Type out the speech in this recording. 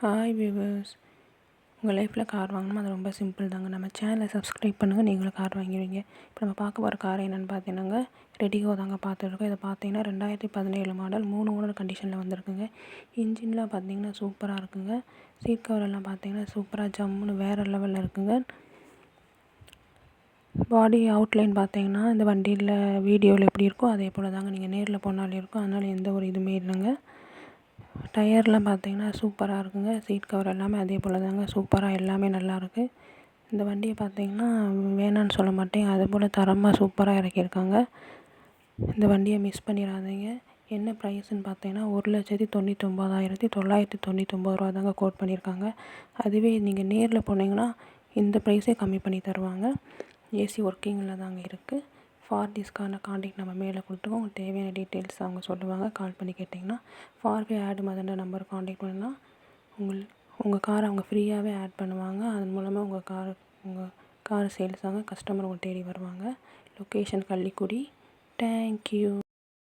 Hi viewers, உங்கள் லைஃப்பில் car வாங்கணுமா? அது ரொம்ப சிம்பிள் தாங்க. நம்ம சேனலை சப்ஸ்கிரைப் பண்ணுங்கள், நீங்களும் கார் வாங்கிடுவீங்க. இப்போ நம்ம பார்க்க போகிற கார் என்னென்னு பார்த்தீங்கன்னாங்க, ரெடிகோ தாங்க பார்த்துருக்கோம். இதை பார்த்தீங்கன்னா 2017 மாடல் 3 ஓனர் கண்டிஷனில் வந்திருக்குங்க. இன்ஜின்லாம் பார்த்தீங்கன்னா சூப்பராக இருக்குங்க. சீட் கவர் எல்லாம் பார்த்தீங்கன்னா சூப்பராக ஜம்முன்னு வேறு லெவலில் இருக்குங்க. பாடி அவுட்லைன் பார்த்தீங்கன்னா இந்த வண்டியில் வீடியோவில் எப்படி இருக்கோ அதே போல் தாங்க, நீங்கள் நேரில் போனாலே இருக்கும். அதனால் எந்த ஒரு இதுவுமே இல்லைங்க. டயர்லாம் பார்த்தீங்கன்னா சூப்பராக இருக்குங்க. சீட் கவர் எல்லாமே அதே போல் தாங்க, சூப்பராக எல்லாமே நல்லாயிருக்கு. இந்த வண்டியை பார்த்தீங்கன்னா வேணான்னு சொல்ல மாட்டேன், அதுபோல் தரமாக சூப்பராக இறக்கியிருக்காங்க. இந்த வண்டியை மிஸ் பண்ணிடாதீங்க. என்ன ப்ரைஸ்ன்னு பார்த்தீங்கன்னா 1,99,999 ரூபா தாங்க கோட் பண்ணியிருக்காங்க. அதுவே நீங்கள் நேரில் போனீங்கன்னா இந்த ப்ரைஸே கம்மி பண்ணி தருவாங்க. ஏசி ஒர்க்கிங்கில் தாங்க இருக்குது. ஃபார் திஸ்க்கான காண்டாக்ட் நம்ம மேலே கொடுத்துருக்கோம். உங்களுக்கு தேவையான டீட்டெயில்ஸ் அவங்க சொல்லுவாங்க. கால் பண்ணி கேட்டிங்கன்னா ஃபார்வே ஆட் மதன்ற நம்பர் காண்டாக்ட் பண்ணால் உங்கள் காரை அவங்க ஃப்ரீயாகவே ஆட் பண்ணுவாங்க. அதன் மூலமாக உங்கள் கார் சேல்ஸ் ஆக கஸ்டமர் உங்களை தேடி வருவாங்க. லொக்கேஷன் கள்ளிக்குடி. தேங்க்யூ.